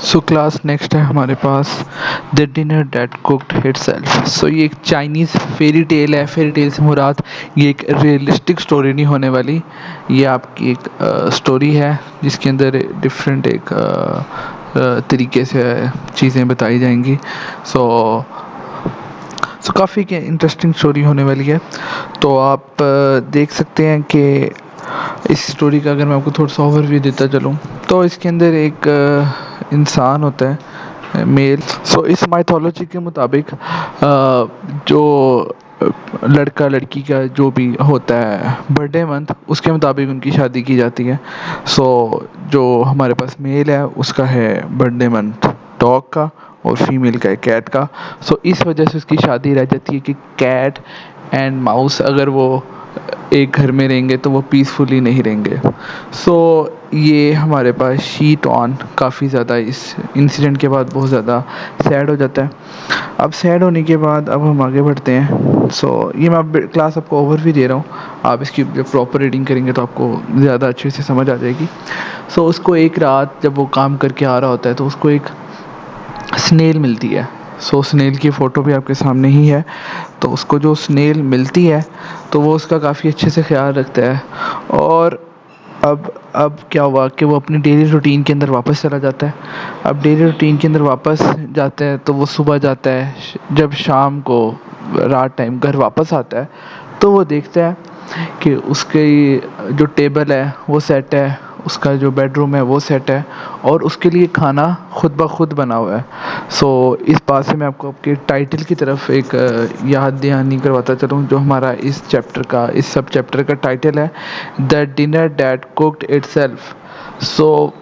So class next है हमारे पास the dinner that cooked itself. So ये एक चाइनीज़ फेरी टेल है। फेरी टेल से मुराद ये एक रियलिस्टिक स्टोरी नहीं होने वाली। ये आपकी एक स्टोरी है जिसके अंदर डिफरेंट एक तरीके से चीज़ें बताई जाएंगी। सो काफ़ी इंटरेस्टिंग स्टोरी होने वाली है। तो आप देख सकते हैं कि इस स्टोरी का अगर मैं आपको थोड़ा सा ओवरव्यू देता चलूँ तो इसके अंदर एक इंसान होता है, मेल। सो इस माइथोलॉजी के मुताबिक जो लड़का लड़की का जो भी होता है बर्थडे मंथ उसके मुताबिक उनकी शादी की जाती है। सो जो हमारे पास मेल है उसका है बर्थडे मंथ डॉग का और फीमेल का है कैट का। सो इस वजह से उसकी शादी रह जाती है कि कैट एंड माउस अगर वो एक घर में रहेंगे तो वो पीसफुली नहीं रहेंगे। सो ये हमारे पास शीट ऑन काफ़ी ज़्यादा इस इंसिडेंट के बाद बहुत ज़्यादा सैड हो जाता है। अब सैड होने के बाद अब हम आगे बढ़ते हैं। सो ये मैं अब क्लास आपको ओवरव्यू दे रहा हूँ, आप इसकी जब प्रॉपर रीडिंग करेंगे तो आपको ज़्यादा अच्छे से समझ आ जाएगी। सो उसको एक रात जब वो काम करके आ रहा होता है तो उसको एक स्नेल मिलती है। सो स्नेल की फ़ोटो भी आपके सामने ही है। तो उसको जो स्नेल मिलती है तो वो उसका काफ़ी अच्छे से ख्याल रखता है। और अब क्या हुआ कि वो अपनी डेली रूटीन के अंदर वापस चला जाता है। अब डेली रूटीन के अंदर वापस जाता है तो वो सुबह जाता है, जब शाम को रात टाइम घर वापस आता है तो वो देखता है कि उसकी जो टेबल है वो सेट है, उसका जो बेडरूम है वो सेट है और उसके लिए खाना खुद ब खुद बना हुआ है। सो इस बात से मैं आपको आपके टाइटल की तरफ एक याद दहानी करवाता चलूँ जो हमारा इस चैप्टर का इस सब चैप्टर का टाइटल है the dinner that cooked itself. So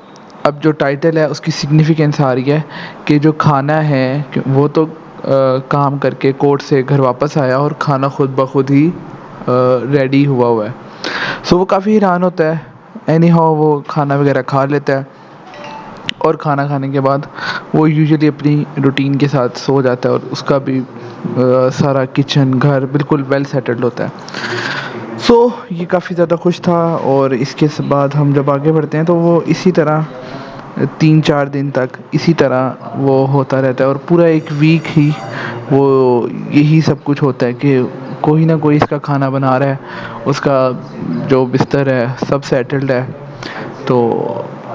अब जो टाइटल है उसकी सिग्निफिकेंस आ रही है कि जो खाना है वो तो काम करके कोर्ट से घर वापस आया और खाना खुद ब खुद ही रेडी हुआ हुआ है। सो वो काफ़ी हैरान होता है। एनी हाउ वो खाना वगैरह खा लेता है और खाना खाने के बाद वो यूजुअली अपनी रूटीन के साथ सो जाता है और उसका भी सारा किचन घर बिल्कुल वेल सेटल्ड होता है। सो ये काफ़ी ज़्यादा खुश था और इसके बाद हम जब आगे बढ़ते हैं तो वो इसी तरह 3-4 दिन तक इसी तरह वो होता रहता है और पूरा एक वीक ही वो यही सब कुछ होता है कि कोई ना कोई इसका खाना बना रहा है, उसका जो बिस्तर है सब सेटल्ड है। तो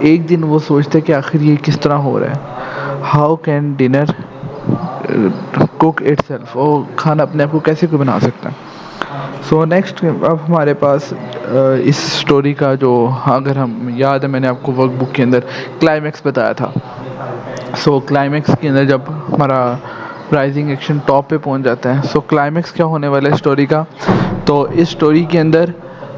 एक दिन वो सोचते हैं कि आखिर ये किस तरह हो रहा है, how can dinner cook itself, वो खाना अपने आप को कैसे कोई बना सकता है। सो नेक्स्ट अब हमारे पास इस स्टोरी का जो, अगर हम याद है मैंने आपको वर्कबुक के अंदर क्लाइमैक्स बताया था। सो क्लाइमैक्स के अंदर जब हमारा राइजिंग एक्शन टॉप पे पहुंच जाता है, सो क्लाइमैक्स क्या होने वाला है स्टोरी का, तो इस स्टोरी के अंदर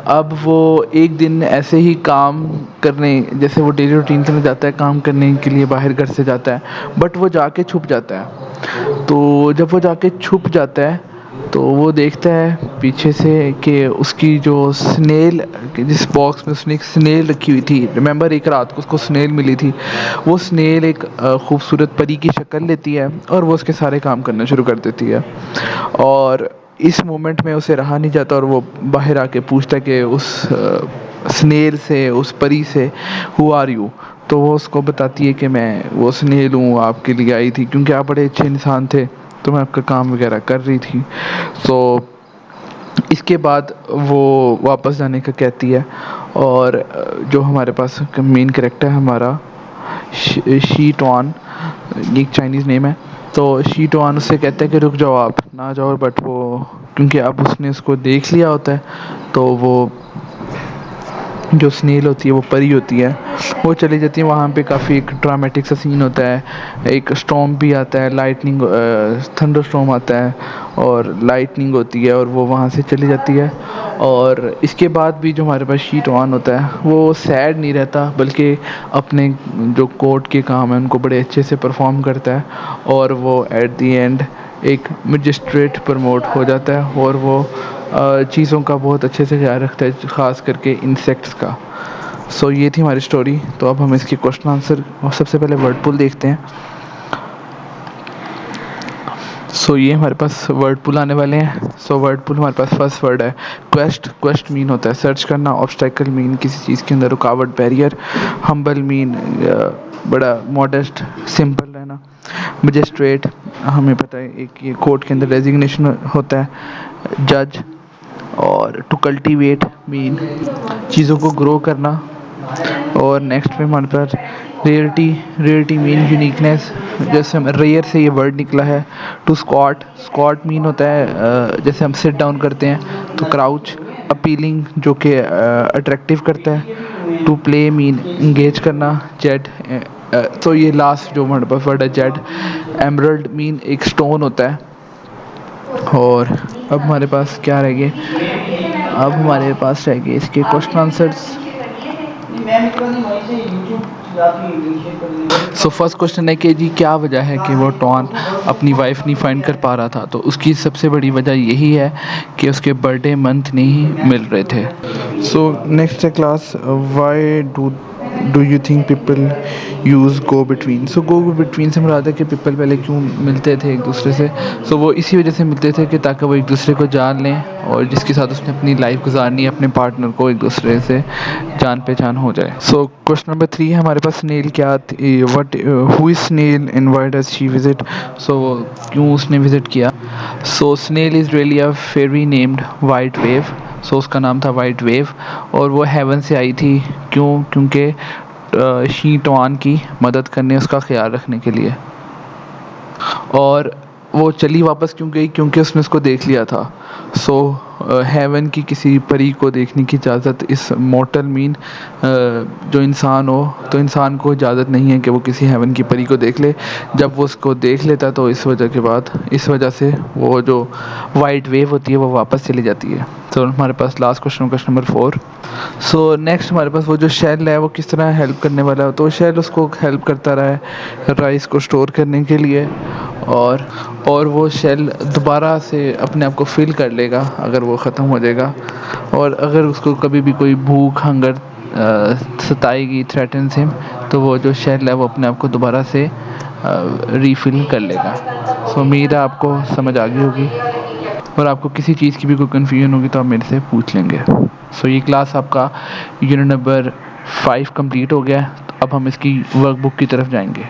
अब वो एक दिन ऐसे ही काम करने, जैसे वो डेली रूटीन के अंदर जाता है काम करने के लिए बाहर घर से जाता है, बट वो जाके छुप जाता है। तो जब वो जाके छुप जाता है तो वो देखता है पीछे से कि उसकी जो स्नेल, जिस बॉक्स में उसने एक स्नेल रखी हुई थी, रिमेंबर एक रात को उसको स्नेल मिली थी, वो स्नेल एक खूबसूरत परी की शक्ल लेती है और वो उसके सारे काम करना शुरू कर देती है। और इस मोमेंट में उसे रहा नहीं जाता और वो बाहर आके पूछता है कि उस स्नेल से, उस परी से, हु आर यू। तो वो उसको बताती है कि मैं वो स्नेल हूँ, आपके लिए आई थी क्योंकि आप बड़े अच्छे इंसान थे तो मैं आपका काम वगैरह कर रही थी। तो इसके बाद वो वापस जाने का कहती है और जो हमारे पास मेन कैरेक्टर है हमारा शी टॉन, एक चाइनीज़ नेम है, तो शी टॉन उससे कहता है कि रुक जाओ आप ना जाओ, बट वो क्योंकि अब उसने उसको देख लिया होता है तो वो जो स्नेल होती है वो परी होती है, वो चली जाती है। वहाँ पे काफ़ी एक ड्रामेटिक सा सीन होता है, एक स्टॉर्म भी आता है, लाइटनिंग थंडर स्टॉर्म आता है और लाइटनिंग होती है और वो वहाँ से चली जाती है। और इसके बाद भी जो हमारे पास शीट ऑन होता है वो सैड नहीं रहता बल्कि अपने जो कोर्ट के काम हैं उनको बड़े अच्छे से परफॉर्म करता है और वो एट दी एंड एक मजिस्ट्रेट प्रमोट हो जाता है और वो चीज़ों का बहुत अच्छे से ख्याल रखता है, ख़ास करके इंसेक्ट्स का। सो ये थी हमारी स्टोरी। तो अब हम इसके क्वेश्चन आंसर और सबसे पहले वर्ड पुल देखते हैं। सो ये हमारे पास वर्ड पुल आने वाले हैं। सो वर्ड पुल हमारे पास फर्स्ट वर्ड है क्वेस्ट। क्वेस्ट मीन होता है सर्च करना, ऑब्स्टेकल मीन किसी चीज़ के अंदर रुकावट, बैरियर, हम्बल मीन बड़ा मॉडेस्ट सिंपल रहना, मजिस्ट्रेट हमें पता है एक ये कोर्ट के अंदर रेजिग्नेशन होता है, जज। और टू कल्टीवेट मीन चीज़ों को ग्रो करना। और नेक्स्ट पे हमारे पास रेयरिटी। रेयरिटी मीन यूनिकनेस, जैसे हम रेयर से ये वर्ड निकला है। To squat. स्क्वाट मीन होता है जैसे हम सिट डाउन करते हैं तो क्राउच। अपीलिंग जो कि अट्रैक्टिव करता है। टू प्ले मीन इंगेज करना, जेड। तो ये लास्ट जो हमारे पास वर्ड है जेड। एमरल्ड मीन एक स्टोन होता है। और अब हमारे पास क्या रह गए, अब हमारे पास रह गए इसके question answers. So first question है कि जी क्या वजह है कि वो टॉन अपनी वाइफ नहीं फाइंड कर पा रहा था। तो उसकी सबसे बड़ी वजह यही है कि उसके बर्थडे मंथ नहीं मिल रहे थे। सो नेक्स्ट है class, why do you think people use go between. So go between से मुराद है कि पीपल पहले क्यों मिलते थे एक दूसरे से। सो वो इसी वजह से मिलते थे कि ताकि वो एक दूसरे को जान लें और जिसके साथ उसने अपनी लाइफ गुजारनी है अपने पार्टनर को एक दूसरे से जान पहचान हो जाए। सो क्वेश्चन नंबर 3 है हमारे पास, स्नेल क्या थी, what who is snail and why does she visit. So क्यों उसने विजिट किया। So snail is really a fairy named white wave. So उसका नाम था वाइट वेव और वो हेवन से आई थी। क्यों, क्योंकि शी टॉन की मदद करने, उसका ख्याल रखने के लिए। और वो चली वापस क्यों गई, क्योंकि उसने उसको देख लिया था। सो हेवन की किसी परी को देखने की इजाज़त इस मोर्टल मीन जो इंसान हो, तो इंसान को इजाज़त नहीं है कि वो किसी हेवन की परी को देख ले। जब वो उसको देख लेता है तो इस वजह के बाद, इस वजह से वो जो वाइट वेव होती है वो वापस चली जाती है। तो हमारे पास last question, question number 4। So next हमारे पास वो जो शेल है वो किस तरह हेल्प करने वाला है। तो शेल उसको हेल्प करता रहा है राइस को स्टोर करने के लिए। और वो शेल दोबारा से अपने आप को फिल कर लेगा अगर वो ख़त्म हो जाएगा। और अगर उसको कभी भी कोई भूख, हंगर सताएगी, थ्रेटन्स हिम, तो वो जो शेल है वो अपने आप को दोबारा से रीफिल कर लेगा। सो उम्मीद है आपको समझ आ गई होगी और आपको किसी चीज़ की भी कोई कन्फ्यूजन होगी तो आप मेरे से पूछ लेंगे। सो ये क्लास आपका यूनिट नंबर 5 कंप्लीट हो गया है। तो अब हम इसकी वर्कबुक की तरफ जाएंगे।